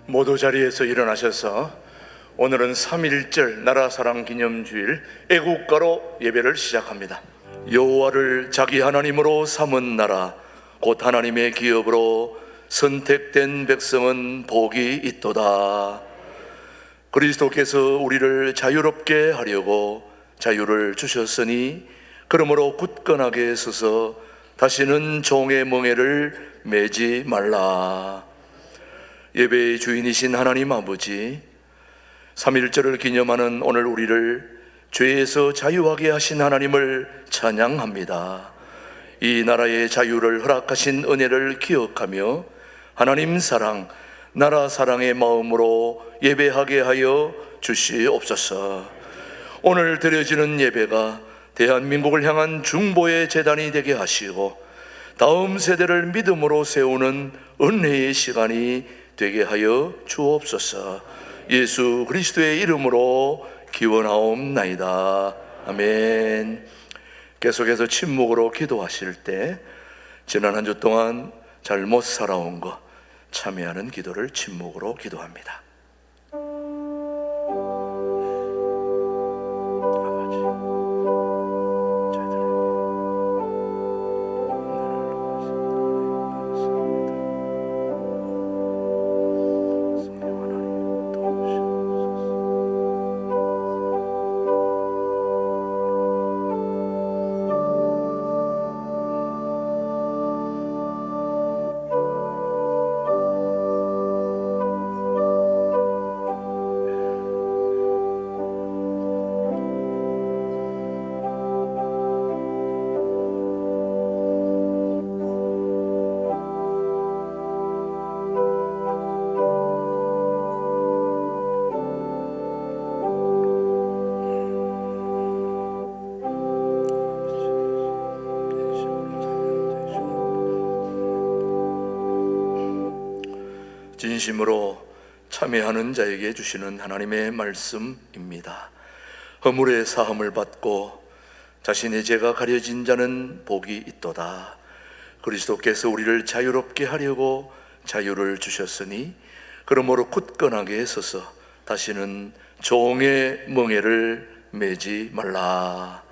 모두 자리에서 일어나셔서 오늘은 3.1절 나라사랑 기념주일 애국가로 예배를 시작합니다. 여호와를 자기 하나님으로 삼은 나라 곧 하나님의 기업으로 선택된 백성은 복이 있도다. 그리스도께서 우리를 자유롭게 하려고 자유를 주셨으니 그러므로 굳건하게 서서 다시는 종의 멍에를 매지 말라. 예배의 주인이신 하나님 아버지, 3.1절을 기념하는 오늘 우리를 죄에서 자유하게 하신 하나님을 찬양합니다. 이 나라의 자유를 허락하신 은혜를 기억하며 하나님 사랑, 나라 사랑의 마음으로 예배하게 하여 주시옵소서. 오늘 드려지는 예배가 대한민국을 향한 중보의 제단이 되게 하시고 다음 세대를 믿음으로 세우는 은혜의 시간이 되게 하여 주옵소서. 예수 그리스도의 이름으로 기원하옵나이다. 아멘. 계속해서 침묵으로 기도하실 때 지난 한 주 동안 잘못 살아온 것 참여하는 기도를 침묵으로 기도합니다. 진심으로 참여하는 자에게 주시는 하나님의 말씀입니다. 허물의 사함을 받고 자신의 죄가 가려진 자는 복이 있도다. 그리스도께서 우리를 자유롭게 하려고 자유를 주셨으니 그러므로 굳건하게 서서 다시는 종의 멍에를 매지 말라.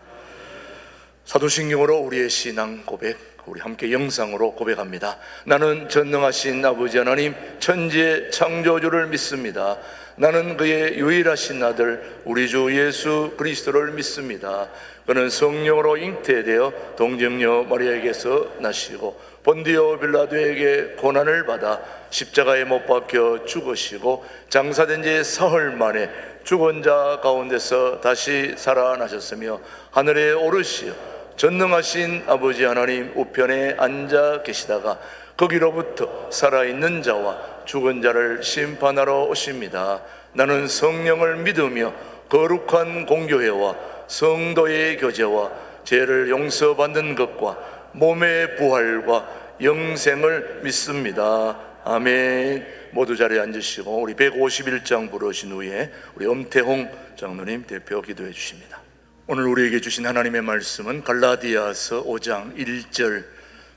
사도신경으로 우리의 신앙 고백, 우리 함께 영상으로 고백합니다. 나는 전능하신 아버지 하나님 천지의 창조주를 믿습니다. 나는 그의 유일하신 아들 우리 주 예수 그리스도를 믿습니다. 그는 성령으로 잉태되어 동정녀 마리아에게서 나시고 본디오 빌라도에게 고난을 받아 십자가에 못 박혀 죽으시고 장사된 지 사흘 만에 죽은 자 가운데서 다시 살아나셨으며 하늘에 오르시어 전능하신 아버지 하나님 우편에 앉아 계시다가 거기로부터 살아있는 자와 죽은 자를 심판하러 오십니다. 나는 성령을 믿으며 거룩한 공교회와 성도의 교제와 죄를 용서받는 것과 몸의 부활과 영생을 믿습니다. 아멘. 모두 자리에 앉으시고 우리 151장 부르신 후에 우리 엄태홍 장로님 대표 기도해 주십니다. 오늘 우리에게 주신 하나님의 말씀은 갈라디아서 5장 1절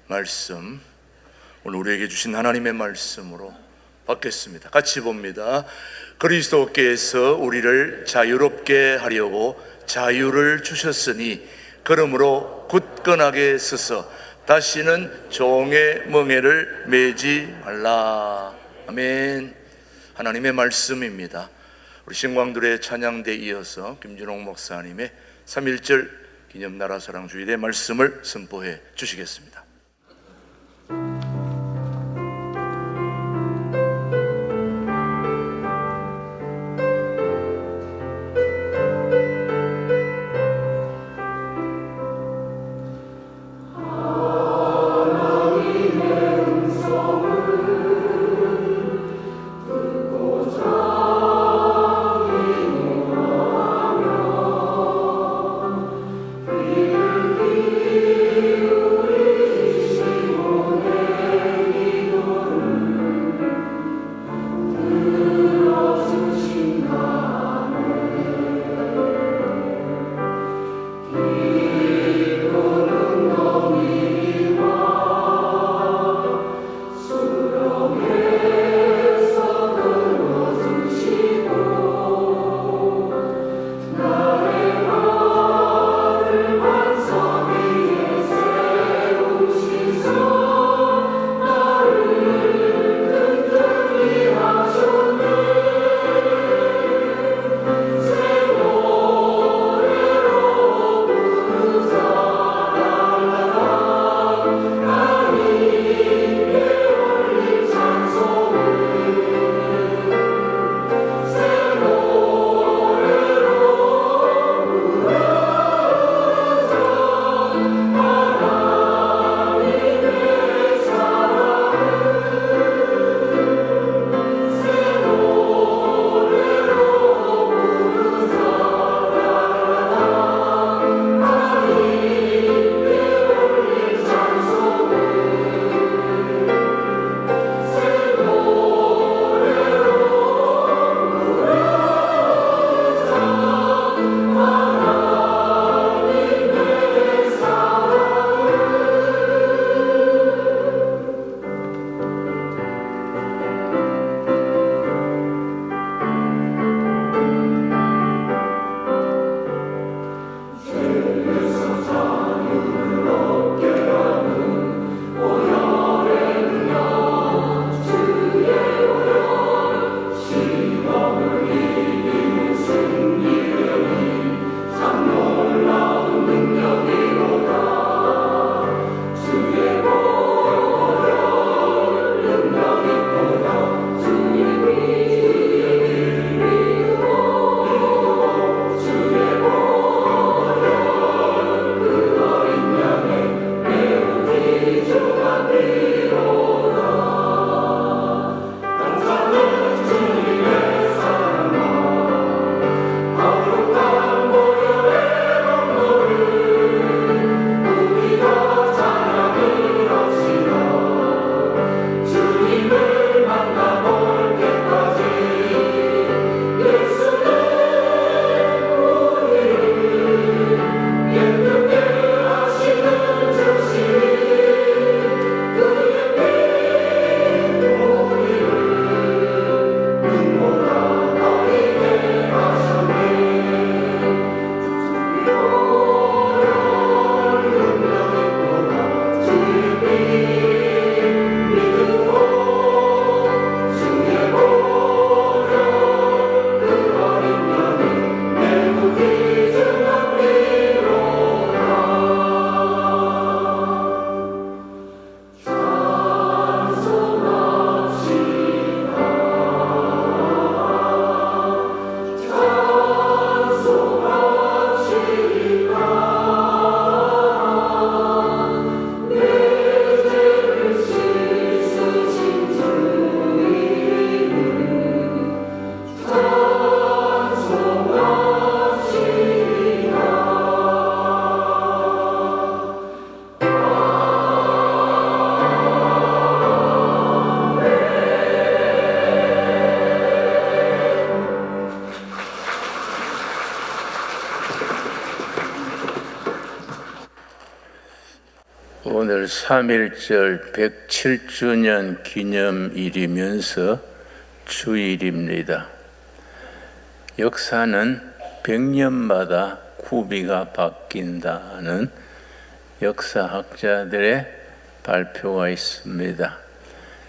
말씀, 오늘 우리에게 주신 하나님의 말씀으로 받겠습니다. 같이 봅니다. 그리스도께서 우리를 자유롭게 하려고 자유를 주셨으니 그러므로 굳건하게 서서 다시는 종의 멍에를 매지 말라. 아멘. 하나님의 말씀입니다. 우리 신광들의 찬양대에 이어서 김준홍 목사님의 3.1절 기념 나라사랑 주일의 말씀을 선포해 주시겠습니다. 오늘 3.1절 107주년 기념일이면서 주일입니다. 역사는 100년마다 구비가 바뀐다는 역사학자들의 발표가 있습니다.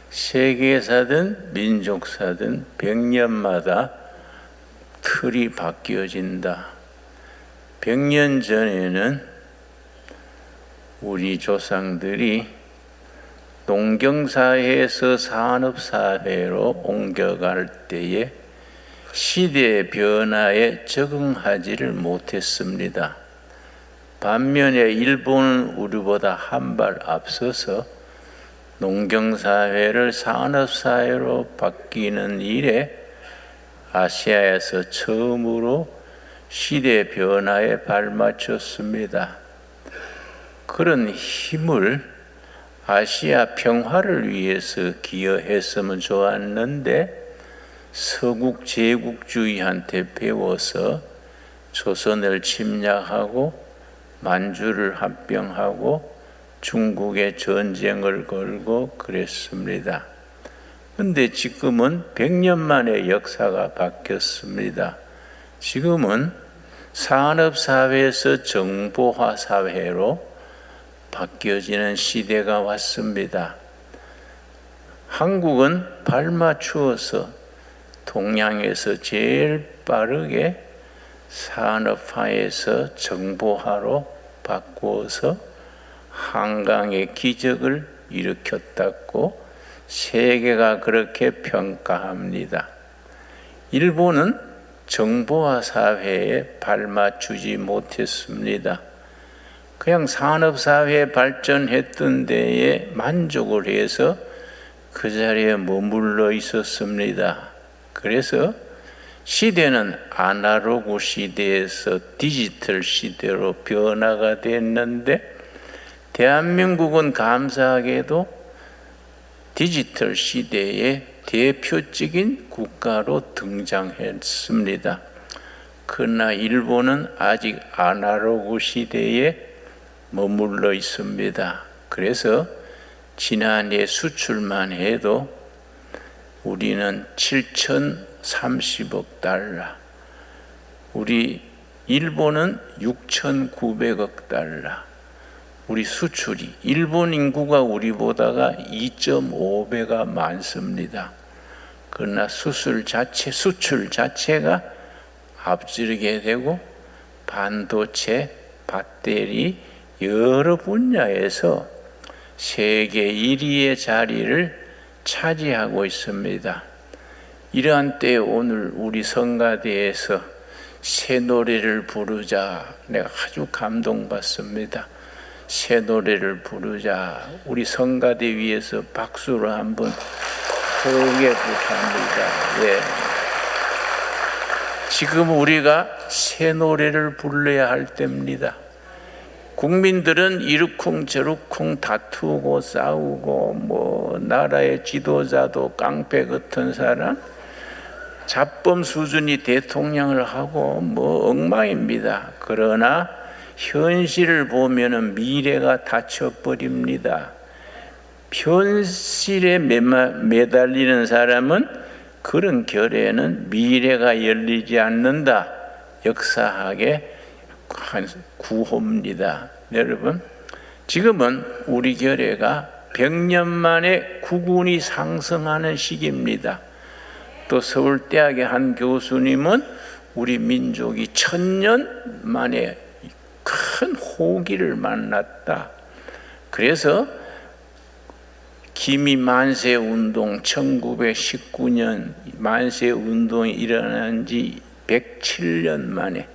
세계사든 민족사든 100년마다 틀이 바뀌어진다. 100년 전에는 우리 조상들이 농경사회에서 산업사회로 옮겨갈 때에 시대의 변화에 적응하지를 못했습니다. 반면에 일본은 우리보다 한 발 앞서서 농경사회를 산업사회로 바뀌는 일에 아시아에서 처음으로 시대 변화에 발맞췄습니다. 그런 힘을 아시아 평화를 위해서 기여했으면 좋았는데 서국 제국주의한테 배워서 조선을 침략하고 만주를 합병하고 중국에 전쟁을 걸고 그랬습니다. 그런데 지금은 100년 만에 역사가 바뀌었습니다. 지금은 산업사회에서 정보화 사회로 바뀌어지는 시대가 왔습니다. 한국은 발맞추어서 동양에서 제일 빠르게 산업화에서 정보화로 바꾸어서 한강의 기적을 일으켰다고 세계가 그렇게 평가합니다. 일본은 정보화 사회에 발맞추지 못했습니다. 그냥 산업사회에 발전했던 데에 만족을 해서 그 자리에 머물러 있었습니다. 그래서 시대는 아날로그 시대에서 디지털 시대로 변화가 됐는데 대한민국은 감사하게도 디지털 시대의 대표적인 국가로 등장했습니다. 그러나 일본은 아직 아날로그 시대에 머물러 있습니다. 그래서 지난해 수출만 해도 우리는 7,030억 달러, 우리 일본은 6,900억 달러, 우리 수출이 일본 인구가 우리보다가 2.5배가 많습니다. 그러나 수출 자체가 앞지르게 되고 반도체, 배터리 여러 분야에서 세계 1위의 자리를 차지하고 있습니다. 이러한 때에 오늘 우리 성가대에서 새 노래를 부르자, 내가 아주 감동받습니다. 새 노래를 부르자. 우리 성가대 위에서 박수로 한번 크게 부탁합니다. 예. 지금 우리가 새 노래를 불러야 할 때입니다. 국민들은 이러쿵저러쿵 다투고 싸우고 나라의 지도자도 깡패 같은 사람, 잡범 수준이 대통령을 하고 엉망입니다. 그러나 현실을 보면은 미래가 닫혀버립니다. 현실에 매달리는 사람은 그런 결에는 미래가 열리지 않는다. 역사학의 구호입니다. 여러분, 지금은 우리 결의가 100년 만에 국운이 상승하는 시기입니다. 또 서울대학의 한 교수님은 우리 민족이 1000년 만에 큰 호기를 만났다. 그래서 기미만세운동 1919년 만세운동이 일어난 지 107년 만에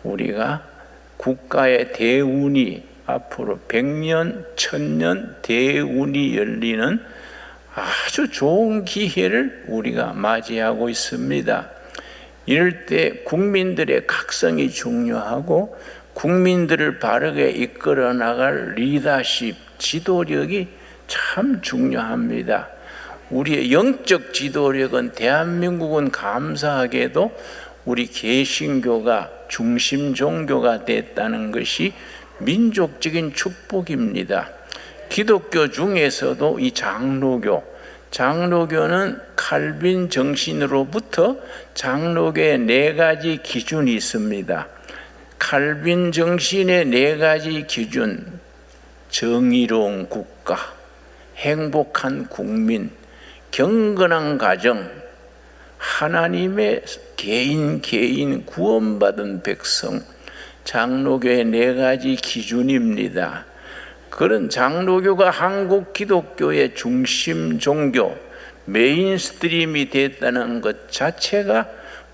우리가 국가의 대운이 앞으로 100년, 1000년 대운이 열리는 아주 좋은 기회를 우리가 맞이하고 있습니다. 이럴 때 국민들의 각성이 중요하고 국민들을 바르게 이끌어 나갈 리더십, 지도력이 참 중요합니다. 우리의 영적 지도력은 대한민국은 감사하게도 우리 개신교가 중심 종교가 됐다는 것이 민족적인 축복입니다. 기독교 중에서도 이 장로교는 칼빈 정신으로부터 장로교의 4가지 기준이 있습니다. 칼빈 정신의 4가지 기준: 정의로운 국가, 행복한 국민, 경건한 가정, 하나님의 개인 구원받은 백성. 장로교의 4가지 기준입니다. 그런 장로교가 한국 기독교의 중심 종교, 메인스트림이 됐다는 것 자체가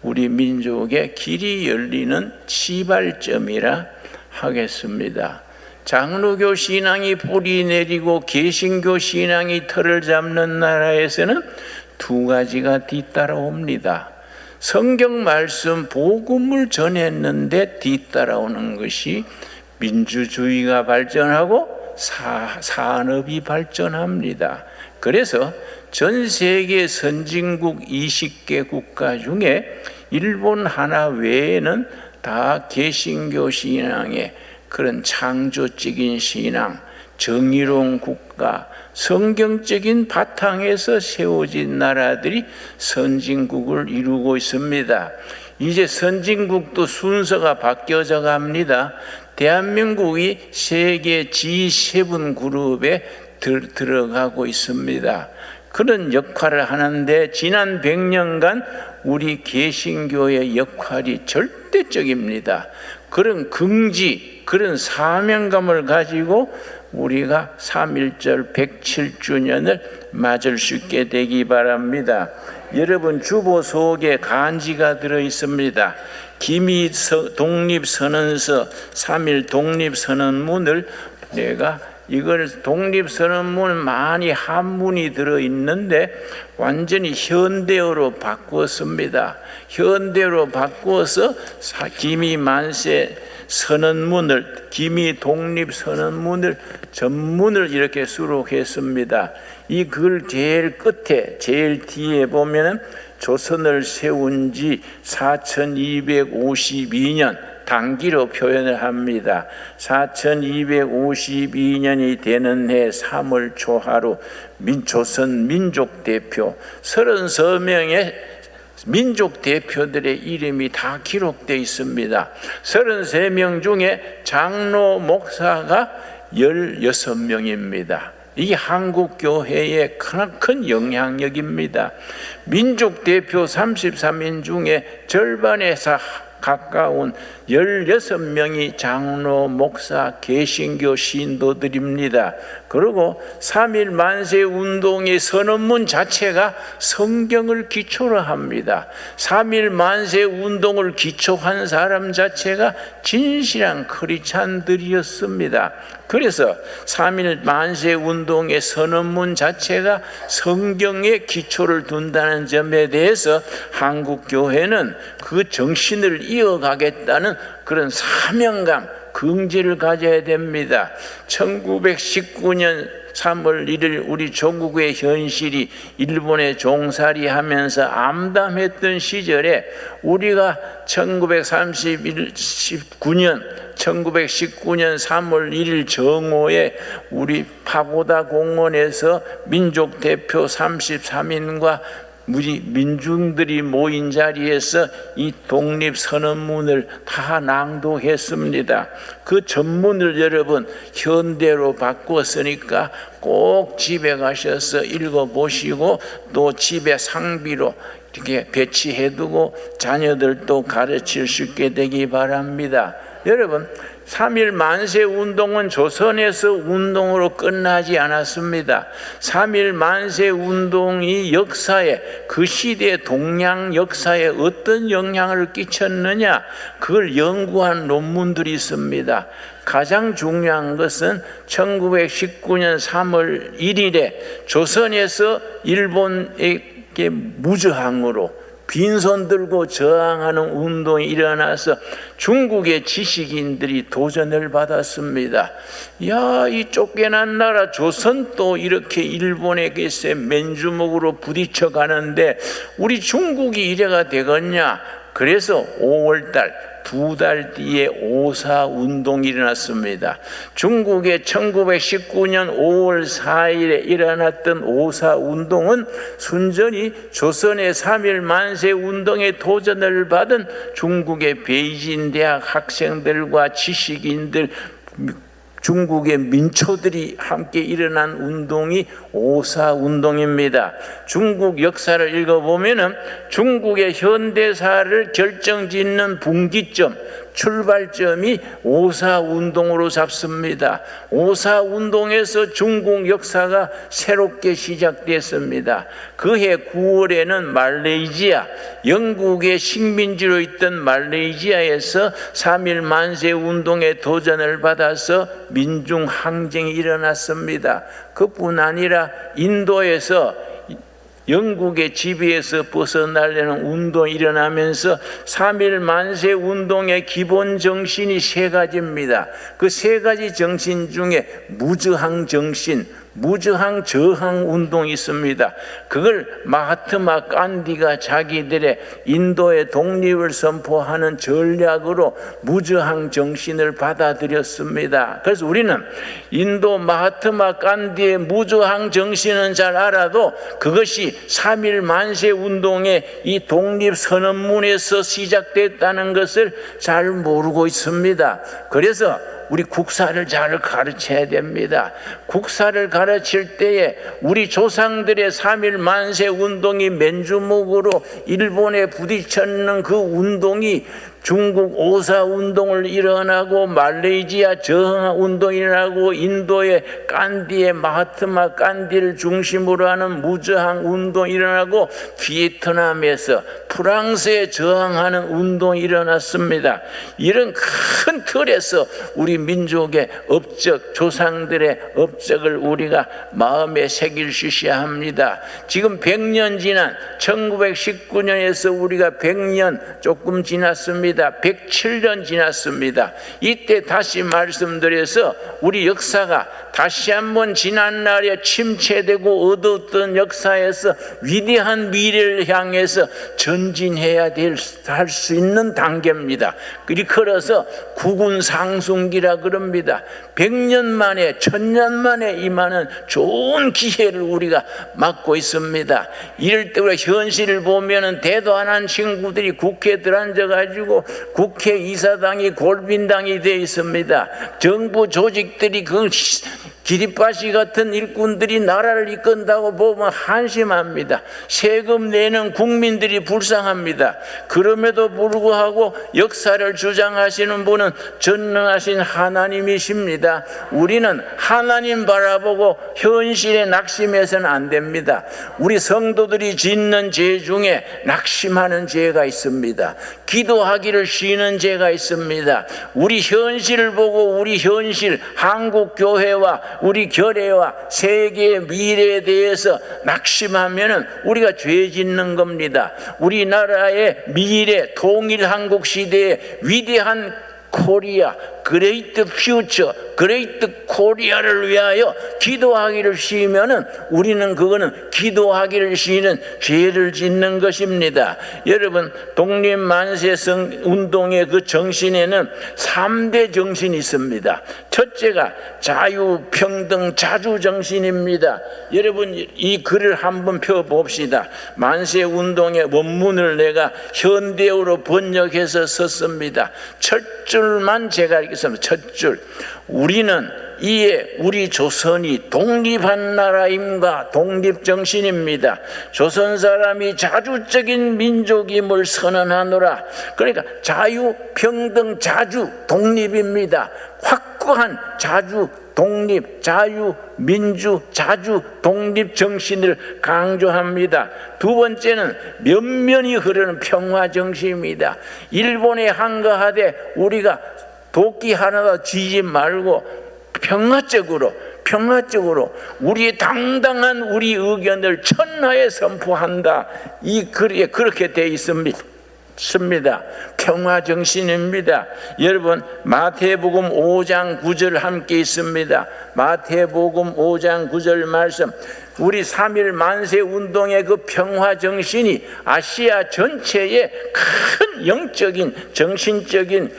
우리 민족의 길이 열리는 시발점이라 하겠습니다. 장로교 신앙이 뿌리 내리고 개신교 신앙이 털을 잡는 나라에서는 2가지가 뒤따라옵니다. 성경 말씀 복음을 전했는데 뒤따라오는 것이 민주주의가 발전하고 산업이 발전합니다. 그래서 전 세계 선진국 20개 국가 중에 일본 하나 외에는 다 개신교 신앙의 그런 창조적인 신앙, 정의로운 국가, 성경적인 바탕에서 세워진 나라들이 선진국을 이루고 있습니다. 이제 선진국도 순서가 바뀌어져 갑니다. 대한민국이 세계 G7 그룹에 들어가고 있습니다. 그런 역할을 하는데 지난 100년간 우리 개신교의 역할이 절대적입니다. 그런 긍지, 그런 사명감을 가지고 우리가 3.1절 107주년을 맞을 수 있게 되기 바랍니다. 여러분 주보 속에 간지가 들어 있습니다. 기미 독립선언서 3.1 독립선언문을 내가 이걸 독립선언문 많이 한문이 들어있는데 완전히 현대어로 바꾸었습니다. 현대어로 바꾸어서 기미 만세 선언문을, 기미 독립선언문을 전문을 이렇게 수록했습니다. 이 글 제일 끝에 제일 뒤에 보면은 조선을 세운 지 4252년 단기로 표현을 합니다. 4252년이 되는 해 3월 초하루 조선 민족 대표 33명의 민족 대표들의 이름이 다 기록되어 있습니다. 33명 중에 장로 목사가 16명입니다. 이 한국 교회의 큰 영향력입니다. 민족 대표 33인 중에 절반에서 가까운 16명이 장로, 목사, 개신교 신도들입니다. 그리고 3.1 만세 운동의 선언문 자체가 성경을 기초로 합니다. 3.1 만세 운동을 기초한 사람 자체가 진실한 크리스찬들이었습니다. 그래서 3.1 만세 운동의 선언문 자체가 성경에 기초를 둔다는 점에 대해서 한국 교회는 그 정신을 이어가겠다는 그런 사명감, 긍지를 가져야 됩니다. 1919년 3월 1일 우리 조국의 현실이 일본에 종살이하면서 암담했던 시절에 우리가 1919년 3월 1일 정오에 우리 파고다 공원에서 민족 대표 33인과 우리 민중들이 모인 자리에서 이 독립선언문을 다 낭독했습니다. 그 전문을 여러분 현대로 바꾸었으니까 꼭 집에 가셔서 읽어보시고 또 집에 상비로 이렇게 배치해두고 자녀들도 가르칠 수 있게 되기 바랍니다. 여러분 3.1 만세 운동은 조선에서 운동으로 끝나지 않았습니다. 3.1 만세 운동이 역사에 그 시대의 동양 역사에 어떤 영향을 끼쳤느냐 그걸 연구한 논문들이 있습니다. 가장 중요한 것은 1919년 3월 1일에 조선에서 일본에게 무저항으로 빈손 들고 저항하는 운동이 일어나서 중국의 지식인들이 도전을 받았습니다. 야, 이 쫓겨난 나라 조선도 이렇게 일본에게서 맨주먹으로 부딪혀 가는데 우리 중국이 이래가 되겠냐? 그래서 5월달 두 달 뒤에 오사 운동이 일어났습니다. 중국의 1919년 5월 4일에 일어났던 오사 운동은 순전히 조선의 3.1 만세 운동에 도전을 받은 중국의 베이징 대학 학생들과 지식인들, 중국의 민초들이 함께 일어난 운동이 오사 운동입니다. 중국 역사를 읽어보면은 중국의 현대사를 결정짓는 분기점, 출발점이 오사 운동으로 잡습니다. 오사 운동에서 중국 역사가 새롭게 시작됐습니다. 그해 9월에는 말레이시아, 영국의 식민지로 있던 말레이시아에서 3.1 만세 운동에 도전을 받아서 민중 항쟁이 일어났습니다. 그뿐 아니라 인도에서 영국의 지배에서 벗어나려는 운동이 일어나면서 3.1 만세 운동의 기본 정신이 세 가지입니다. 그 세 가지 정신 중에 무저항 정신, 무저항 저항 운동이 있습니다. 그걸 마하트마 간디가 자기들의 인도의 독립을 선포하는 전략으로 무저항 정신을 받아들였습니다. 그래서 우리는 인도 마하트마 간디의 무저항 정신은 잘 알아도 그것이 3.1 만세 운동의 이 독립선언문에서 시작됐다는 것을 잘 모르고 있습니다. 그래서 우리 국사를 잘 가르쳐야 됩니다. 국사를 가르칠 때에 우리 조상들의 3.1 만세 운동이 맨주먹으로 일본에 부딪혔는 그 운동이 중국 오사 운동을 일어나고 말레이시아 저항 운동이 일어나고 인도의 간디의 마하트마 간디를 중심으로 하는 무저항 운동이 일어나고 비에트남에서 프랑스에 저항하는 운동이 일어났습니다. 이런 큰 틀에서 우리 민족의 업적, 조상들의 업적을 우리가 마음에 새길 수 있어야 합니다. 지금 100년 지난 1919년에서 우리가 100년 조금 지났습니다. 107년 지났습니다. 이때 다시 말씀드려서 우리 역사가 다시 한번 지난날에 침체되고 어두웠던 역사에서 위대한 미래를 향해서 전진해야 할 수 있는 단계입니다. 그래서 국운 상승기라 그럽니다. 100년 만에 1000년 만에 임하는 좋은 기회를 우리가 맞고 있습니다. 이럴 때 우리가 현실을 보면은 대도 안 한 친구들이 국회에 들어앉아가지고 국회 이사당이 골빈당이 되어 있습니다. 정부 조직들이 그 기립바시 같은 일꾼들이 나라를 이끈다고 보면 한심합니다. 세금 내는 국민들이 불쌍합니다. 그럼에도 불구하고 역사를 주장하시는 분은 전능하신 하나님이십니다. 우리는 하나님 바라보고 현실에 낙심해서는 안 됩니다. 우리 성도들이 짓는 죄 중에 낙심하는 죄가 있습니다. 기도하기를 쉬는 죄가 있습니다. 우리 현실을 보고 우리 현실, 한국 교회와 우리 교회와 세계의 미래에 대해서 낙심하면은 우리가 죄 짓는 겁니다. 우리나라의 미래 통일 한국 시대의 위대한 코리아, 그레이트 퓨처, 그레이트 코리아를 위하여 기도하기를 쉬면은 우리는 그거는 기도하기를 쉬는 죄를 짓는 것입니다. 여러분, 독립만세성 운동의 그 정신에는 3대 정신이 있습니다. 첫째가 자유평등 자주정신입니다. 여러분, 이 글을 한번 펴봅시다. 만세운동의 원문을 내가 현대어로 번역해서 썼습니다. 첫 줄만 제가 읽겠습니다. 첫 줄. 우리는 이에 우리 조선이 독립한 나라임과 독립정신입니다. 조선 사람이 자주적인 민족임을 선언하노라. 그러니까 자유, 평등, 자주, 독립입니다. 확고한 자주, 독립, 자유, 민주, 자주, 독립 정신을 강조합니다. 두 번째는 면면이 흐르는 평화 정신입니다. 일본에 항거하되 우리가 도끼 하나도 쥐지 말고 평화적으로 우리의 당당한 우리 의견을 천하에 선포한다. 이 글에 그렇게 되어 있습니다. 평화 정신입니다. 여러분, 마태복음 5장 9절 함께 있습니다. 마태복음 5장 9절 말씀. 우리 3.1 만세 운동의 그 평화 정신이 아시아 전체에 큰 영적인 정신적인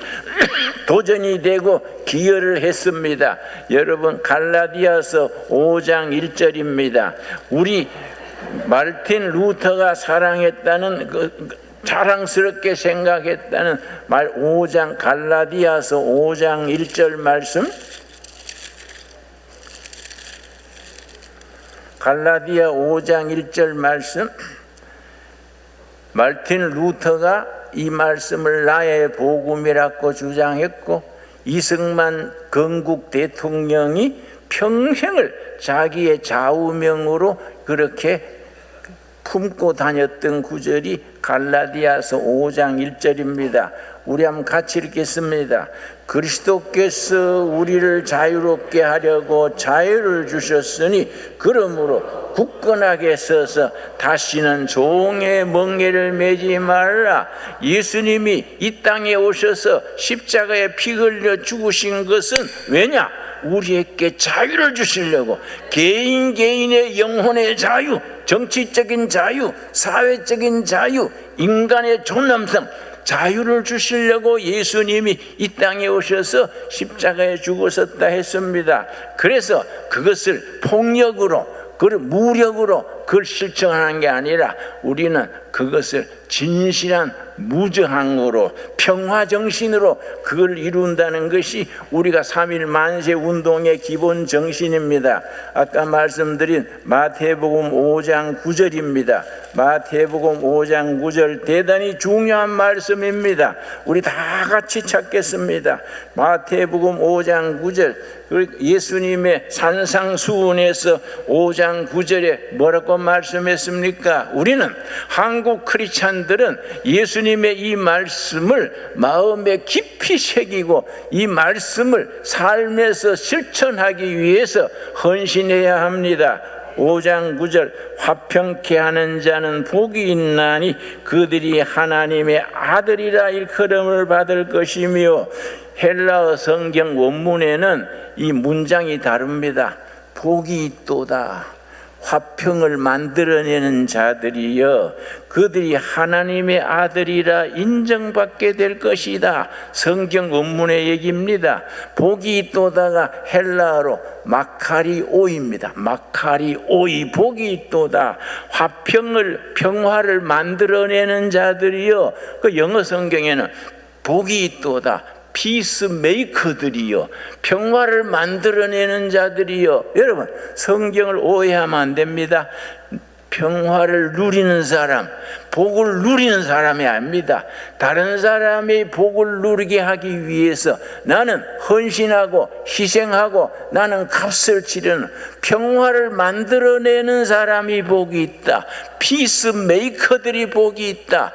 도전이 되고 기여를 했습니다. 여러분, 갈라디아서 5장 1절입니다. 우리 마르틴 루터가 사랑했다는 자랑스럽게 생각했다는 말 5장 갈라디아서 5장 1절 말씀, 갈라디아 5장 1절 말씀, 마르틴 루터가 이 말씀을 나의 복음이라고 주장했고 이승만 건국 대통령이 평생을 자기의 좌우명으로 그렇게 품고 다녔던 구절이 갈라디아서 5장 1절입니다. 우리 한번 같이 읽겠습니다. 그리스도께서 우리를 자유롭게 하려고 자유를 주셨으니 그러므로 굳건하게 서서 다시는 종의 멍에를 매지 말라. 예수님이 이 땅에 오셔서 십자가에 피 흘려 죽으신 것은 왜냐? 우리에게 자유를 주시려고, 개인의 영혼의 자유, 정치적인 자유, 사회적인 자유, 인간의 존엄성, 자유를 주시려고 예수님이 이 땅에 오셔서 십자가에 죽으셨다 했습니다. 그래서 그것을 폭력으로, 무력으로 그걸 실천하는 게 아니라 우리는 그것을 진실한 무저항으로 평화정신으로 그걸 이룬다는 것이 우리가 3.1 만세 운동의 기본 정신입니다. 아까 말씀드린 마태복음 5장 9절입니다. 마태복음 5장 9절 대단히 중요한 말씀입니다. 우리 다 같이 찾겠습니다. 마태복음 5장 9절, 예수님의 산상수훈에서 5장 9절에 뭐라고 말씀했습니까? 우리는 한국 크리스찬들은 예수님의 이 말씀을 마음에 깊이 새기고 이 말씀을 삶에서 실천하기 위해서 헌신해야 합니다. 5장 9절, 화평케 하는 자는 복이 있나니 그들이 하나님의 아들이라 일컬음을 받을 것이며, 헬라어 성경 원문에는 이 문장이 다릅니다. 복이 있도다. 화평을 만들어내는 자들이여 그들이 하나님의 아들이라 인정받게 될 것이다. 성경 원문의 얘기입니다. 복이 있도다가 헬라어로 마카리오입니다. 마카리오이, 복이 있도다. 평화를 만들어내는 자들이여, 그 영어 성경에는 복이 있도다. 피스메이커들이요, 평화를 만들어내는 자들이요. 여러분, 성경을 오해하면 안 됩니다. 평화를 누리는 사람, 복을 누리는 사람이 아닙니다. 다른 사람의 복을 누리게 하기 위해서 나는 헌신하고 희생하고 나는 값을 치르는, 평화를 만들어내는 사람이 복이 있다. 피스메이커들이 복이 있다.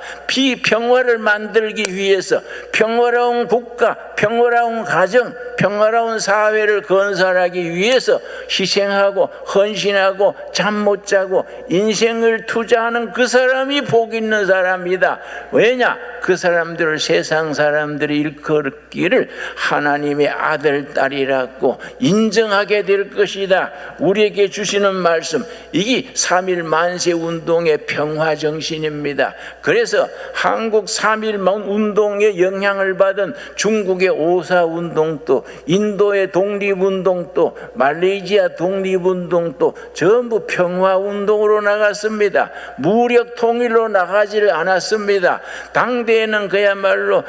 평화를 만들기 위해서 평화로운 국가, 평화로운 가정, 평화로운 사회를 건설하기 위해서 희생하고 헌신하고 잠 못 자고 인생을 투자하는 그 사람이 복 있는 사람이다. 왜냐? 그 사람들을 세상 사람들이 일컬기를 하나님의 아들, 딸이라고 인정하게 될 것이다. 우리에게 주시는 말씀, 이게 3.1 만세 운동의 평화 정신입니다. 그래서 한국 3.1 운동의 영향을 받은 중국의 5.4 운동도, 인도의 독립운동도, 말레이시아 독립운동도 전부 평화 운동으로 나갔습니다. 무력 통일로 나가지를 않았습니다. 당대에는 그야말로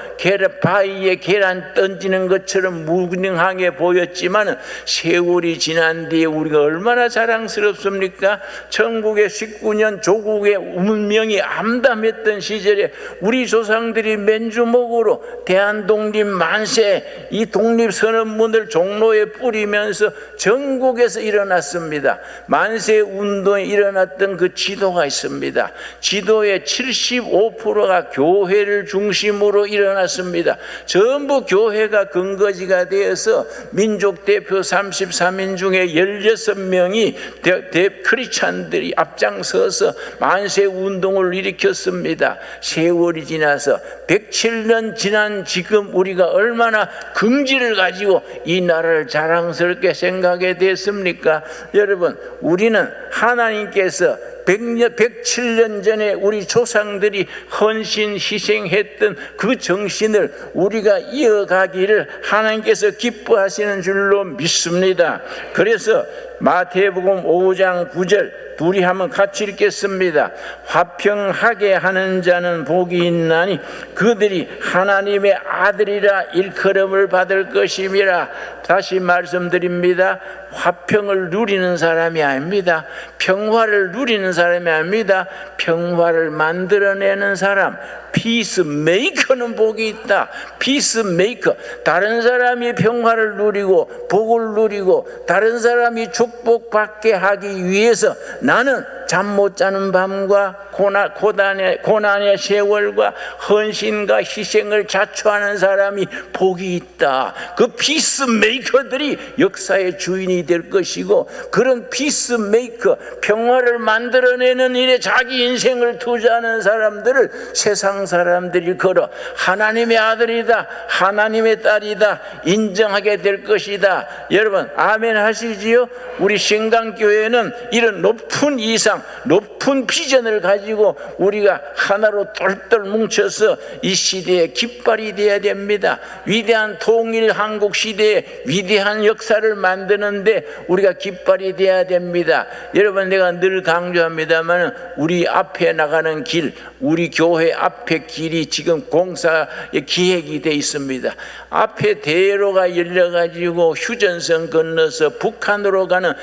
바위에 계란 던지는 것처럼 무능하게 보였지만 세월이 지난 뒤에 우리가 얼마나 자랑스럽습니까? 천국의 19년 조국의 운명이 암담했던 시절에 우리 조상들이 맨주먹으로 대한독립 만세, 이 독립선언문을 종로에 뿌리면서 전국에서 일어났습니다. 만세 운동에 일어났던 그 지도가 있습니다. 지도의 75%가 교회를 교회를 중심으로 일어났습니다. 전부 교회가 근거지가 되어서 민족 대표 33인 중에 16명이 크리스찬들이 앞장서서 만세 운동을 일으켰습니다. 세월이 지나서 107년 지난 지금 우리가 얼마나 긍지를 가지고 이 나라를 자랑스럽게 생각하게 됐습니까? 여러분, 우리는 하나님께서 107년 전에 우리 조상들이 헌신 희생했던 그 정신을 우리가 이어가기를 하나님께서 기뻐하시는 줄로 믿습니다. 그래서 마태복음 5장 9절 둘이 한번 같이 읽겠습니다. 화평하게 하는 자는 복이 있나니 그들이 하나님의 아들이라 일컬음을 받을 것임이라. 다시 말씀드립니다. 화평을 누리는 사람이 아닙니다. 평화를 누리는 사람이 아닙니다. 평화를 만들어내는 사람, 피스메이커는 복이 있다. 피스메이커, 다른 사람이 평화를 누리고 복을 누리고 다른 사람이 축복받게 하기 위해서 나는 잠 못 자는 밤과 고난의 세월과 헌신과 희생을 자초하는 사람이 복이 있다. 그 피스메이커들이 역사의 주인이 될 것이고, 그런 피스메이커, 평화를 만들어내는 일에 자기 인생을 투자하는 사람들을 세상 사람들이 걸어 하나님의 아들이다, 하나님의 딸이다 인정하게 될 것이다. 여러분 아멘 하시지요? 우리 신강교회는 이런 높은 이상, 높은 비전을 가지고 우리가 하나로 똘똘 뭉쳐서 이 시대에 깃발이 되어야 됩니다. 위대한 통일 한국 시대에 위대한 역사를 만드는데 우리가 깃발이 되어야 됩니다. 여러분, 내가 늘 강조합니다만 우리 앞에 나가는 길, 우리 교회 앞에 길이 지금 공사에 기획이 되어 있습니다. 앞에 대로가 열려가지고 휴전선 건너서 북한으로 가는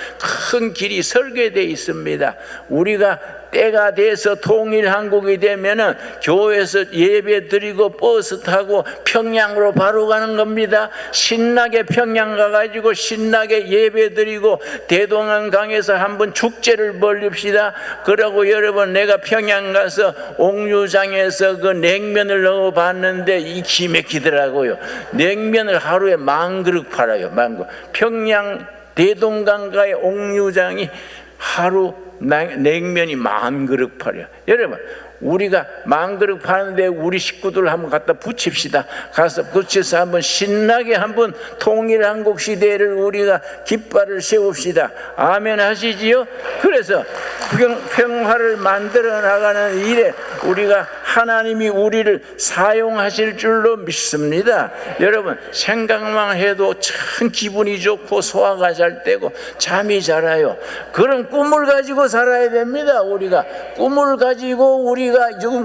큰 길이 설계되어 있습니다. 우리가 때가 돼서 통일한국이 되면은 교회에서 예배 드리고 버스 타고 평양으로 바로 가는 겁니다. 신나게 평양 가가지고 신나게 예배 드리고 대동강에서 한번 축제를 벌립시다. 그러고 여러분, 내가 평양 가서 옥류장에서 그 냉면을 넣어 봤는데 이 기맥히더라고요. 냉면을 하루에 10,000그릇 팔아요. 10,000그릇. 평양 대동강가의 옥류장이 하루 냉면이 10,000그릇 팔아요. 여러분, 우리가 10,000그릇 파는데 우리 식구들 한번 갖다 붙입시다. 가서 붙여서 한번 신나게 한번 통일한국 시대를 우리가 깃발을 세웁시다. 아멘 하시지요? 그래서 평화를 만들어 나가는 일에 우리가 하나님이 우리를 사용하실 줄로 믿습니다. 여러분, 생각만 해도 참 기분이 좋고 소화가 잘 되고 잠이 잘 와요. 그런 꿈을 가지고 살아야 됩니다. 우리가 꿈을 가지고 우리가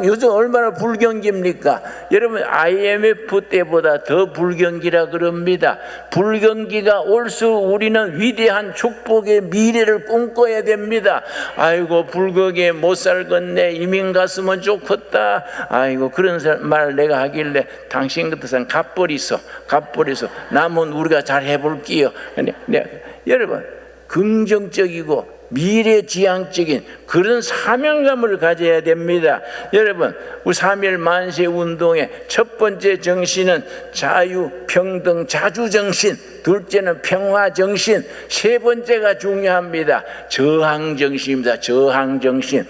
요즘 얼마나 불경기입니까? 여러분, IMF 때보다 더 불경기라 그럽니다. 불경기가 올수 우리는 위대한 축복의 미래를 꿈꿔야 됩니다. 아이고, 불경기에 못 살겠네, 이민 갔으면 좋겠다. 아이고, 그런 말 내가 하길래 당신 같은 사람 갚버리소 남은 우리가 잘 해볼게요. 여러분, 긍정적이고 미래지향적인 그런 사명감을 가져야 됩니다. 여러분, 우리 3.1 만세 운동의 첫 번째 정신은 자유, 평등, 자주 정신, 둘째는 평화 정신, 세 번째가 중요합니다. 저항 정신입니다. 저항 정신.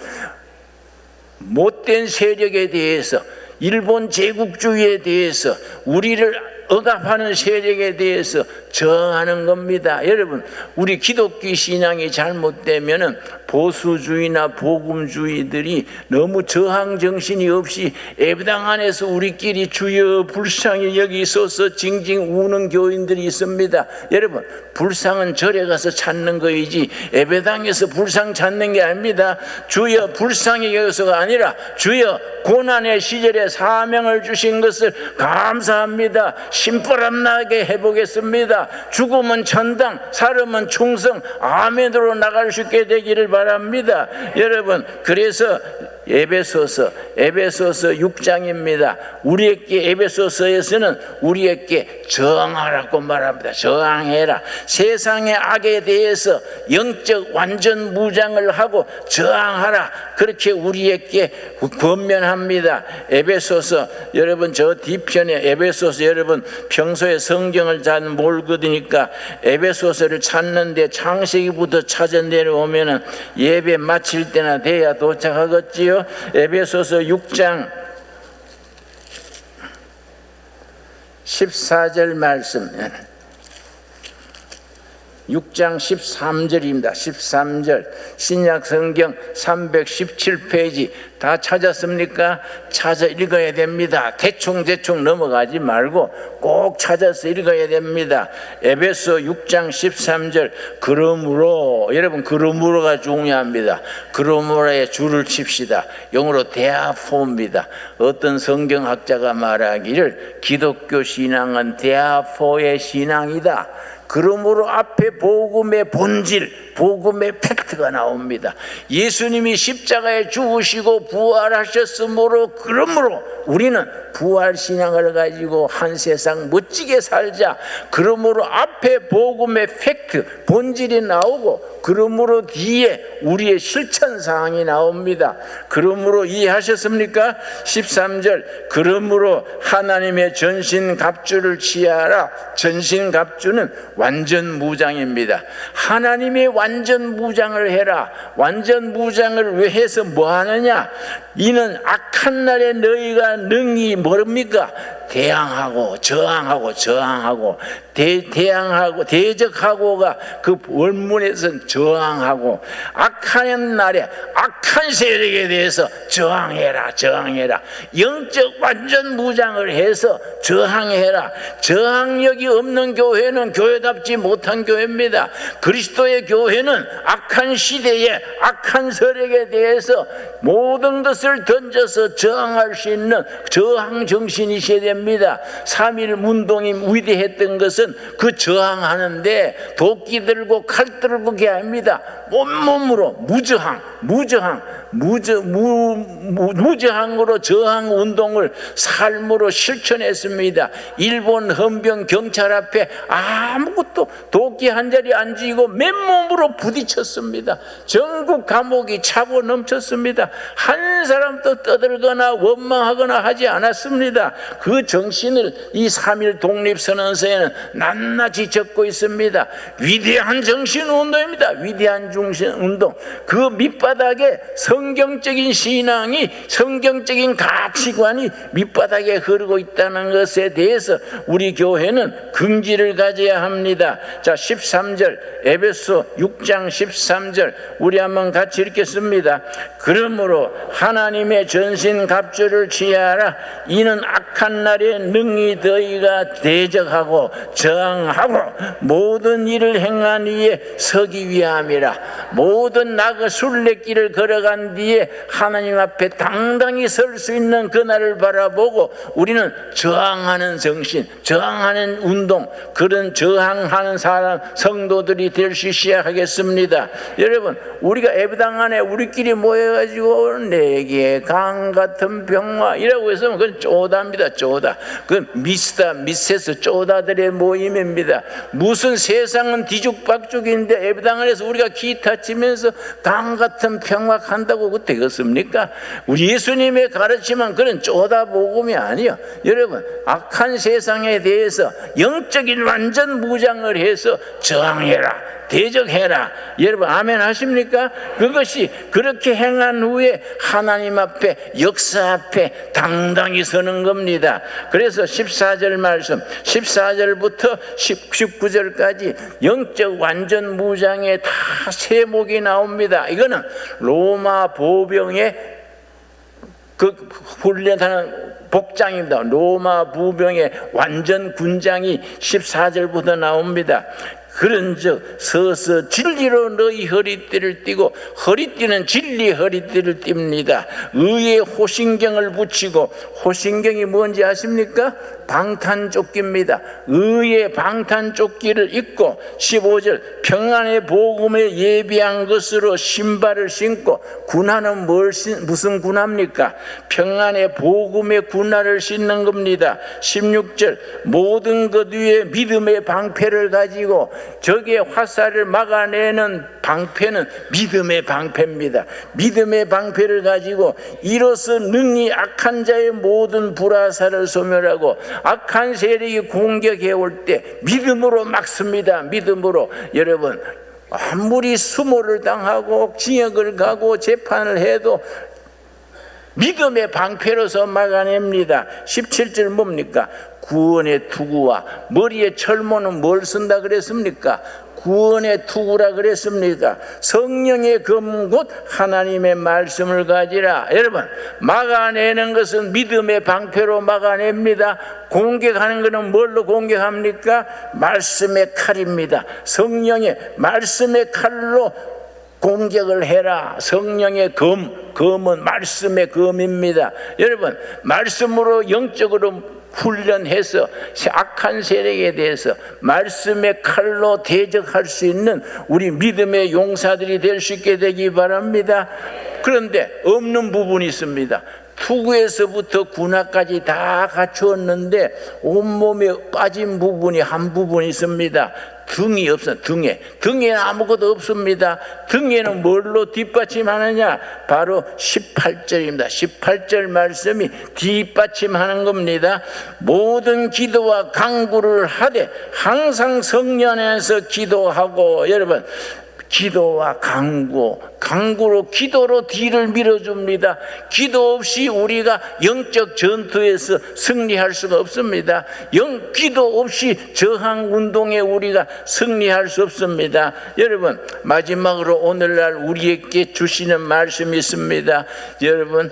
못된 세력에 대해서, 일본 제국주의에 대해서, 우리를 억압하는 세력에 대해서 저항하는 겁니다. 여러분, 우리 기독교 신앙이 잘못되면은 보수주의나 복음주의들이 너무 저항 정신이 없이 예배당 안에서 우리끼리 주여 불쌍히 여기소서 징징 우는 교인들이 있습니다. 여러분, 불쌍은 절에 가서 찾는 거이지 예배당에서 불쌍 찾는 게 아닙니다. 주여 불쌍히 여기서가 아니라 주여 고난의 시절에 사명을 주신 것을 감사합니다. 신바람 나게 해보겠습니다. 죽음은 천당, 살음은 충성, 아멘으로 나갈 수 있게 되기를 바랍니다. 여러분, 그래서 에베소서 6장입니다. 우리에게 에베소서에서는 우리에게 저항하라고 말합니다. 저항해라. 세상의 악에 대해서 영적 완전 무장을 하고 저항하라. 그렇게 우리에게 권면합니다. 에베소서 여러분 저 뒤편에 에베소서 여러분 평소에 성경을 잘 모르거니까 에베소서를 찾는데 창세기부터 찾아 내려오면은 예배 마칠 때나 돼야 도착하겠지요. 에베소서 6장 14절 말씀 6장 13절입니다. 13절 신약 성경 317페이지 다 찾았습니까? 찾아 읽어야 됩니다. 대충 넘어가지 말고 꼭 찾아서 읽어야 됩니다. 에베소 6장 13절 그러므로 여러분 그러므로가 중요합니다. 그러므로에 줄을 칩시다. 영어로 therefore 어떤 성경학자가 말하기를 기독교 신앙은 therefore 신앙이다. 그러므로 앞에 복음의 본질, 복음의 팩트가 나옵니다. 예수님이 십자가에 죽으시고 부활하셨으므로 그러므로 우리는 부활 신앙을 가지고 한 세상 멋지게 살자. 그러므로 앞에 복음의 팩트, 본질이 나오고 그러므로 뒤에 우리의 실천 사항이 나옵니다. 그러므로 이해하셨습니까? 13절 그러므로 하나님의 전신 갑주를 취하라. 전신 갑주는 완전 무장입니다. 하나님의 완전 무장을 해라. 완전 무장을 왜 해서 뭐 하느냐? 이는 악한 날에 너희가 능히 뭡니까? 대항하고 저항하고 대항하고 대적하고가 그 원문에서는 저항하고 악한 날에 악한 세력에 대해서 저항해라. 영적 완전 무장을 해서 저항해라. 저항력이 없는 교회는 교회답지 못한 교회입니다. 그리스도의 교회는 악한 시대에 악한 세력에 대해서 모든 것을 던져서 저항할 수 있는 저항 정신이 있어야 됩니다. 3.1 운동이 위대했던 것은 그 저항하는데 도끼 들고 칼 들고 그게 아닙니다. 온몸으로 무저항으로 저항 운동을 삶으로 실천했습니다. 일본 헌병 경찰 앞에 아무것도 도끼 한 자리 안 쥐고 맨몸으로 부딪혔습니다. 전국 감옥이 차고 넘쳤습니다. 한 사람도 떠들거나 원망하거나 하지 않았습니다. 그 정신을 이 3.1 독립선언서에는 낱낱이 적고 있습니다. 위대한 정신운동입니다. 위대한 정신운동. 그 밑바닥에 성경적인 신앙이 성경적인 가치관이 밑바닥에 흐르고 있다는 것에 대해서 우리 교회는 긍지를 가져야 합니다. 자 13절 에베소 6장 13절 우리 한번 같이 읽겠습니다. 그러므로 하나님의 전신 갑주를 취하라. 이는 악한 날에 능히 너희가 대적하고 저항하고 모든 일을 행한 이에 서기 위함이라. 모든 나그 순례길을 걸어간 뒤에 하나님 앞에 당당히 설 수 있는 그날을 바라보고 우리는 저항하는 정신, 저항하는 운동, 그런 저항하는 사람 성도들이 될 수 있어야 하겠습니다. 여러분 우리가 예배당 안에 우리끼리 모여가지고 내게 강 같은 병화 이라고 해서 그건 쪼다입니다. 쪼다. 그건 미세스 쪼다들의 모임입니다. 무슨 세상은 뒤죽박죽인데 예배당 안에서 우리가 기타 치면서 강 같은 평화한다고 그 되겠습니까? 우리 예수님의 가르침은 그런 쪼다 복음이 아니요. 여러분 악한 세상에 대해서 영적인 완전 무장을 해서 저항해라. 대적해라. 여러분 아멘 하십니까? 그것이 그렇게 행한 후에 하나님 앞에 역사 앞에 당당히 서는 겁니다. 그래서 14절 말씀 14절부터 19절까지 영적 완전 무장에 다 세목이 나옵니다. 이거는 로마 보병의 그 훈련하는 복장입니다. 로마 부병의 완전 군장이 14절부터 나옵니다. 그런즉 서서 진리로 너희 허리띠를 띠고 허리띠는 진리 허리띠를 띱니다. 의의 호신경을 붙이고 호신경이 뭔지 아십니까? 방탄조끼입니다. 의의 방탄조끼를 입고 15절 평안의 복음에 예비한 것으로 신발을 신고 군화는 무슨 군화입니까? 평안의 복음의 군화를 신는 겁니다. 16절 모든 것 위에 믿음의 방패를 가지고 적의 화살을 막아내는 방패는 믿음의 방패입니다. 믿음의 방패를 가지고 이로써 능히 악한 자의 모든 불화살을 소멸하고 악한 세력이 공격해 올 때 믿음으로 막습니다. 믿음으로. 여러분 아무리 수모를 당하고 징역을 가고 재판을 해도 믿음의 방패로서 막아냅니다. 17절 뭡니까? 구원의 투구와 머리에 철모는 뭘 쓴다 그랬습니까? 구원의 투구라 그랬습니까? 성령의 검 곧 하나님의 말씀을 가지라. 여러분 막아내는 것은 믿음의 방패로 막아냅니다. 공격하는 것은 뭘로 공격합니까? 말씀의 칼입니다. 성령의 말씀의 칼로 공격을 해라. 성령의 검은 말씀의 검입니다. 여러분 말씀으로 영적으로 훈련해서 악한 세력에 대해서 말씀의 칼로 대적할 수 있는 우리 믿음의 용사들이 될 수 있게 되기 바랍니다. 그런데 없는 부분이 있습니다. 투구에서부터 군화까지 다 갖추었는데 온몸에 빠진 부분이 한 부분 있습니다. 등이 없어. 등에는 아무것도 없습니다. 등에는 뭘로 뒷받침하느냐? 바로 18절입니다 18절 말씀이 뒷받침하는 겁니다. 모든 기도와 간구를 하되 항상 성령 안에서 기도하고. 여러분 기도와 간구로 기도로 뒤를 밀어줍니다. 기도 없이 우리가 영적 전투에서 승리할 수가 없습니다. 기도 없이 저항 운동에 우리가 승리할 수 없습니다. 여러분 마지막으로 오늘날 우리에게 주시는 말씀이 있습니다. 여러분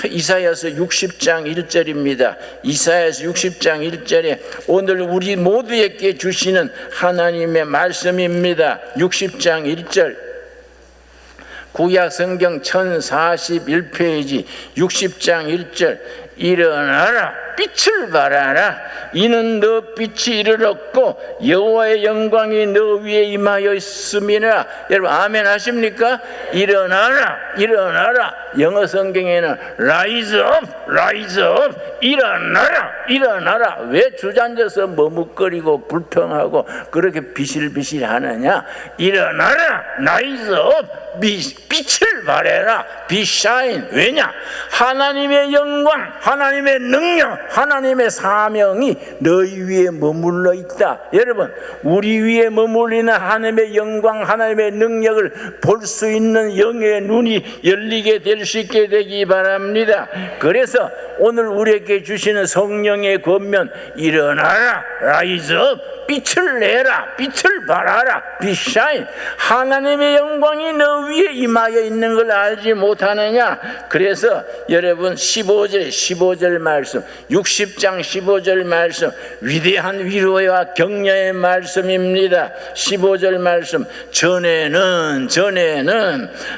이사야서 60장 1절입니다. 이사야서 60장 1절에 오늘 우리 모두에게 주시는 하나님의 말씀입니다. 60장 1절 구약 성경 1041페이지 60장 1절 일어나라 빛을 발하라 이는 너 빛이 이르렀고 여호와의 영광이 너 위에 임하여 있음이라. 여러분 아멘 하십니까? 일어나라 영어 성경에는 rise up 일어나라. 왜 주저앉아서 머뭇거리고 불평하고 그렇게 비실비실 하느냐? 일어나라 rise up 빛을 발해라 be shine. 왜냐? 하나님의 영광 하나님의 능력 하나님의 사명이 너희 위에 머물러 있다. 여러분 우리 위에 머물리는 하나님의 영광 하나님의 능력을 볼 수 있는 영의 눈이 열리게 될 수 있게 되기 바랍니다. 그래서 오늘 우리에게 주시는 성령의 권면 일어나라 rise up 빛을 내라 빛을 발하라 be shine. 하나님의 영광이 너 위에 임하여 있는 걸 알지 못하느냐? 그래서 여러분 15절 말씀 60장 15절 말씀 위대한 위로와 격려의 말씀입니다. 15절 말씀 전에는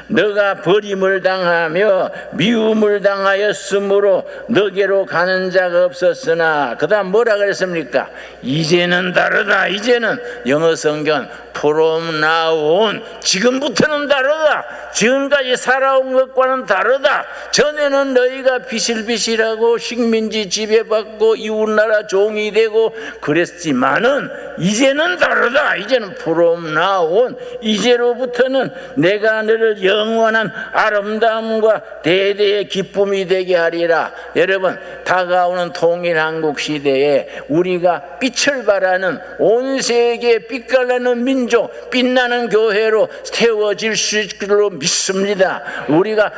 너가 버림을 당하며 미움을 당하였으므로 너게로 가는 자가 없었으나 그 다음 뭐라 그랬습니까? 이제는 다르다. 이제는 영어 성경 from now on 지금부터는 다르다. 지금까지 살아온 것과는 다르다. 전에는 너희가 비실비실하고 식민지 지배받고 이웃나라 종이 되고 그랬지만은 이제는 다르다. 이제는 from now on 이제로부터는 내가 너를 영원한 아름다움과 대대의 기쁨이 되게 하리라. 여러분 다가오는 통일한국 시대에 우리가 빛을 발하는 온 세계에 빛깔나는 민족 빛나는 교회로 세워질 수 있기로 믿습니다. 우리가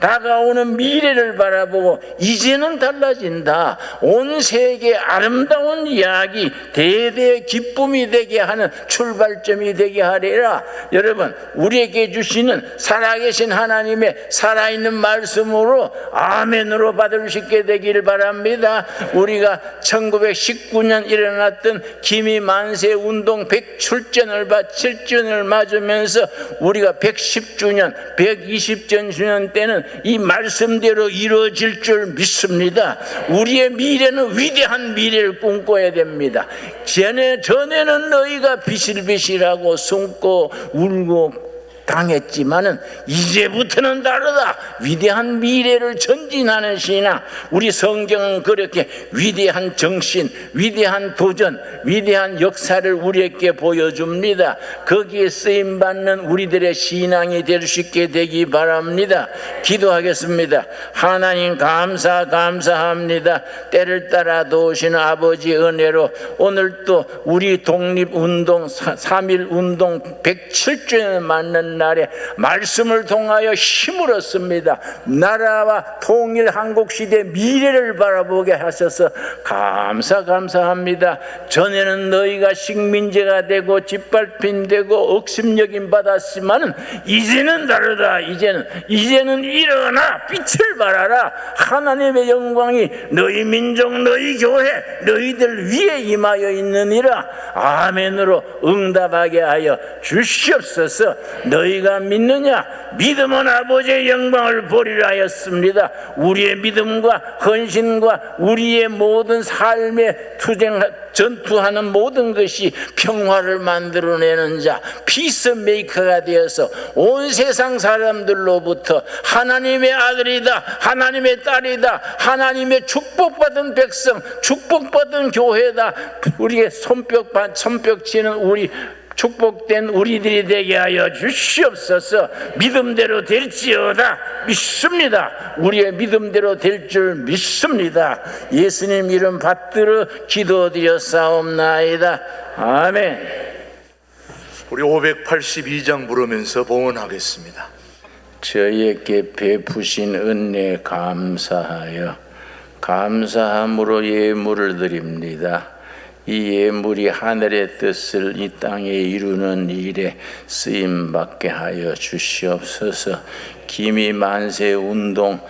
다가오는 미래를 바라보고 이제는 달라진다. 온 세계에 아름다운 이야기 대대의 기쁨이 되게 하는 출발점이 되게 하리라. 여러분 우리에게 주시는 살아계신 하나님의 살아있는 말씀으로 아멘으로 받을 수 있게 되기를 바랍니다. 우리가 1919년 일어났던 기미 만세 운동 107주년을 맞으면서 우리가 110주년 120주년 때 때는 이 말씀대로 이루어질 줄 믿습니다. 우리의 미래는 위대한 미래를 꿈꿔야 됩니다. 전에는 너희가 비실비실하고 숨고 울고 당했지만은 이제부터는 다르다. 위대한 미래를 전진하는 신앙. 우리 성경은 그렇게 위대한 정신, 위대한 도전, 위대한 역사를 우리에게 보여줍니다. 거기에 쓰임받는 우리들의 신앙이 될 수 있게 되기 바랍니다. 기도하겠습니다. 하나님 감사합니다. 때를 따라 도우시는 아버지 은혜로 오늘 또 우리 독립운동 3.1운동 107주년을 맞는 날에 말씀을 통하여 힘을 얻습니다. 나라와 통일 한국시대 미래를 바라보게 하셔서 감사합니다. 전에는 너희가 식민지가 되고 짓밟힘 되고 억심여김 받았지만은 이제는 다르다. 이제는 일어나 빛을 발하라. 하나님의 영광이 너희 민족 너희 교회 너희들 위에 임하여 있느니라. 아멘으로 응답하게 하여 주시옵소서. 너희가 믿느냐? 믿음은 아버지의 영광을 보리라 하였습니다. 우리의 믿음과 헌신과 우리의 모든 삶의 전투하는 모든 것이 평화를 만들어내는 자, 피스메이커가 되어서 온 세상 사람들로부터 하나님의 아들이다, 하나님의 딸이다, 하나님의 축복받은 백성, 축복받은 교회다. 우리의 손뼉 치는 우리 축복된 우리들이 되게 하여 주시옵소서. 믿음대로 될지어다. 믿습니다. 우리의 믿음대로 될 줄 믿습니다. 예수님 이름 받들어 기도드렸사옵나이다. 아멘. 우리 582장 부르면서 봉헌하겠습니다. 저희에게 베푸신 은혜 감사하여 감사함으로 예물을 드립니다. 이 예물이 하늘의 뜻을 이 땅에 이루는 일에 쓰임받게 하여 주시옵소서. 기미 만세 운동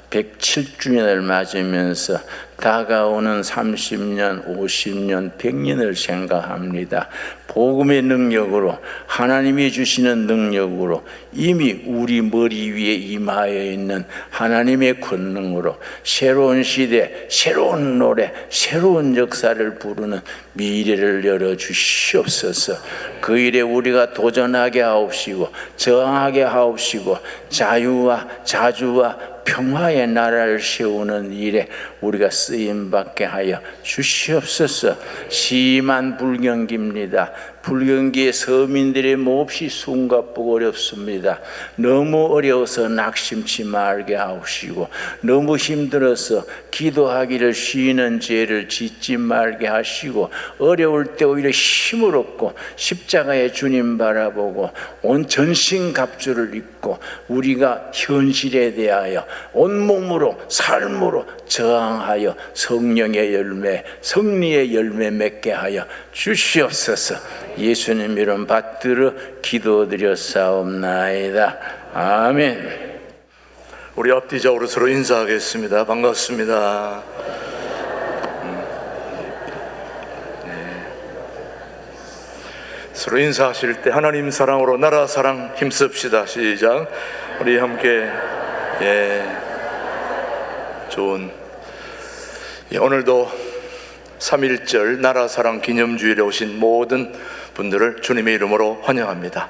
107주년을 맞으면서 다가오는 30년, 50년, 100년을 생각합니다. 복음의 능력으로, 하나님이 주시는 능력으로 이미 우리 머리 위에 임하여 있는 하나님의 권능으로 새로운 시대, 새로운 노래, 새로운 역사를 부르는 미래를 열어주시옵소서. 그 일에 우리가 도전하게 하옵시고 저항하게 하옵시고 자유와 자주와 평화의 나라를 세우는 일에 우리가 쓰임받게 하여 주시옵소서. 심한 불경기입니다. 불경기에 서민들의 몹시 숨가쁘고 어렵습니다. 너무 어려워서 낙심치 말게 하옵시고 너무 힘들어서 기도하기를 쉬는 죄를 짓지 말게 하시고 어려울 때 오히려 힘을 얻고 십자가의 주님 바라보고 온 전신갑주를 입고 우리가 현실에 대하여 온몸으로 삶으로 저항하여 성령의 열매, 승리의 열매 맺게 하여 주시옵소서. 예수님 이름 받들어 기도드렸사옵나이다. 아멘. 우리 앞뒤좌우로 서로 인사하겠습니다. 반갑습니다. 서로 인사하실 때 하나님 사랑으로 나라 사랑 힘씁시다. 시작. 우리 함께 좋은 오늘도 3.1절 나라 사랑 기념주일에 오신 모든 분들을 주님의 이름으로 환영합니다.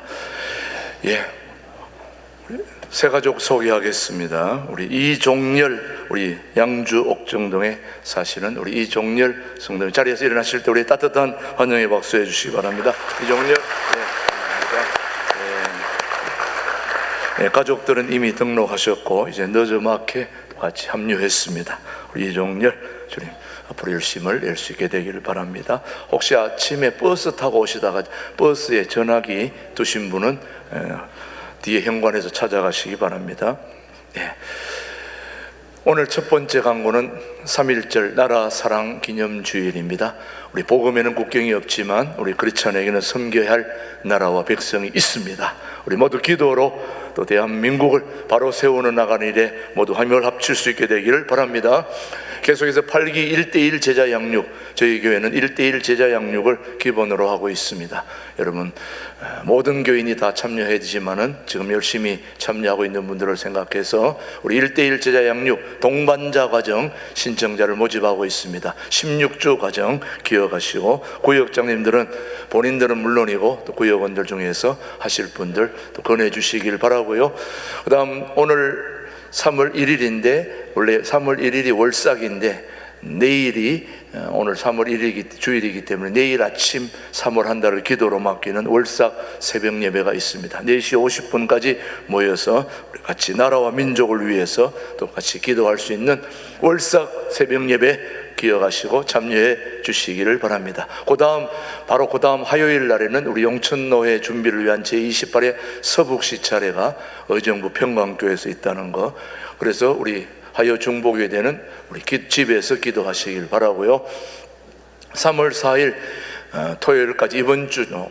새 가족 소개하겠습니다. 우리 이종열, 우리 양주 옥정동에 사시는 우리 이종열 성도님, 자리에서 일어나실 때 우리 따뜻한 환영의 박수 해주시기 바랍니다. 이종열, 가족들은 이미 등록하셨고 이제 늦어막해 같이 합류했습니다. 우리 이종열 주님 앞으로 열심을 낼 수 있게 되기를 바랍니다. 혹시 아침에 버스 타고 오시다가 버스에 전화기 두신 분은 뒤에 현관에서 찾아가시기 바랍니다. 오늘 첫 번째 강구는 3.1절 나라 사랑 기념주일입니다. 우리 복음에는 국경이 없지만 우리 크리스찬에게는 섬겨야 할 나라와 백성이 있습니다. 우리 모두 기도로 또 대한민국을 바로 세우는 나가는 일에 모두 힘을 합칠 수 있게 되기를 바랍니다. 계속해서 8기 1:1 제자 양육, 저희 교회는 1:1 제자 양육을 기본으로 하고 있습니다. 여러분, 모든 교인이 다 참여해야 되지만은 지금 열심히 참여하고 있는 분들을 생각해서 우리 1:1 제자 양육 동반자 과정 신청자를 모집하고 있습니다. 16주 과정 기억하시고, 구역장님들은 본인들은 물론이고 또 구역원들 중에서 하실 분들 또 권해주시길 바라고요. 그 다음 오늘 3월 1일인데 원래 3월 1일이 월삭인데 내일이 오늘 3월 1일이 주일이기 때문에 내일 아침 3월 한 달을 기도로 맡기는 월삭 새벽 예배가 있습니다. 4시 50분까지 모여서 우리 같이 나라와 민족을 위해서 또 같이 기도할 수 있는 월삭 새벽 예배 기억하시고 참여해 주시기를 바랍니다. 바로 그 다음 화요일 날에는 우리 용천노회 준비를 위한 제28회 서북시 차례가 의정부 평강교회에서 있다는 거, 그래서 우리 화요 중보교회는 우리 집에서 기도하시길 바라고요. 3월 4일 토요일까지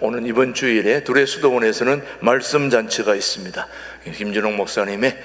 오는 이번 주일에 두레수도원에서는 말씀 잔치가 있습니다. 김준홍 목사님의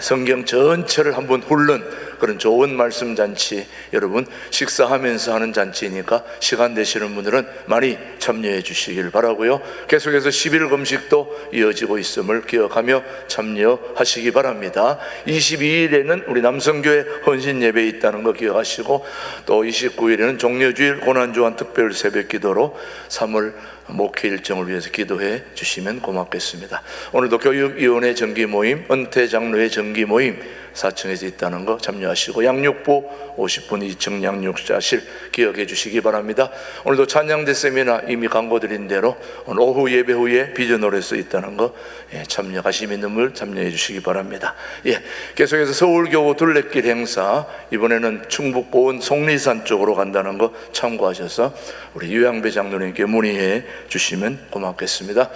성경 전체를 한번 훑는 그런 좋은 말씀 잔치, 여러분 식사하면서 하는 잔치니까 시간 되시는 분들은 많이 참여해 주시길 바라고요. 계속해서 10일 금식도 이어지고 있음을 기억하며 참여하시기 바랍니다. 22일에는 우리 남성교회 헌신 예배 있다는 거 기억하시고, 또 29일에는 종려주일 고난주한 특별 새벽 기도로 3월 목회 일정을 위해서 기도해 주시면 고맙겠습니다. 오늘도 교육위원회 정기 모임, 은퇴 장로회 정기 모임 4층에서 있다는 거 참여하시고, 양육부 50분 2층 양육자실 기억해 주시기 바랍니다. 오늘도 찬양대 세미나 이미 광고드린 대로 오늘 오후 예배 후에 비전홀에서 있다는 거 참여, 관심 있는 분 참여해 주시기 바랍니다. 계속해서 서울교우 둘레길 행사, 이번에는 충북 보은 속리산 쪽으로 간다는 거 참고하셔서 우리 유양배 장로님께 문의해 주시면 고맙겠습니다.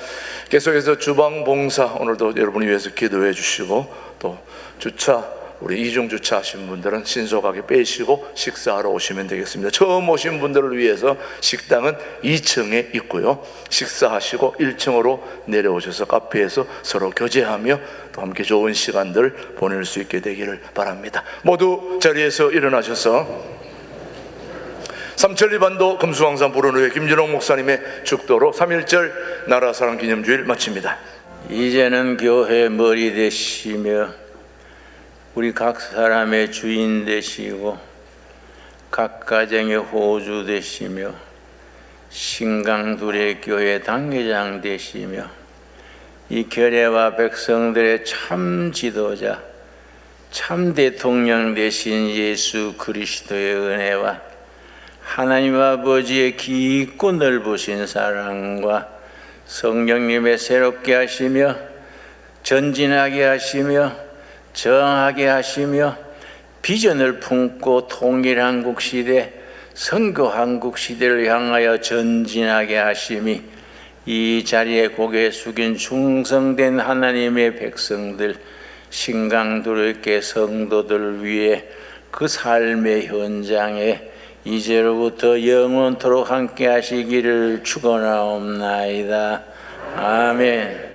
계속해서 주방봉사 오늘도 여러분을 위해서 기도해 주시고, 또 주차 우리 이중 주차하신 분들은 신속하게 빼시고 식사하러 오시면 되겠습니다. 처음 오신 분들을 위해서 식당은 2층에 있고요. 식사하시고 1층으로 내려오셔서 카페에서 서로 교제하며 또 함께 좋은 시간들 보낼 수 있게 되기를 바랍니다. 모두 자리에서 일어나셔서 삼천리반도 금수강산 부르노회 김준홍 목사님의 축도로 3.1절 나라사랑 기념주일 마칩니다. 이제는 교회 머리 되시며 우리 각 사람의 주인 되시고 각 가정의 호주 되시며 신강둘의 교회 당회장 되시며 이 교회와 백성들의 참 지도자, 참 대통령 되신 예수 그리스도의 은혜와 하나님 아버지의 깊고 넓으신 사랑과 성령님의 새롭게 하시며 전진하게 하시며 정하게 하시며 비전을 품고 통일 한국 시대, 선교 한국 시대를 향하여 전진하게 하심이 이 자리에 고개 숙인 충성된 하나님의 백성들, 신강두렵게 성도들 위해 그 삶의 현장에 이제로부터 영원토록 함께 하시기를 축원하옵나이다. 아멘.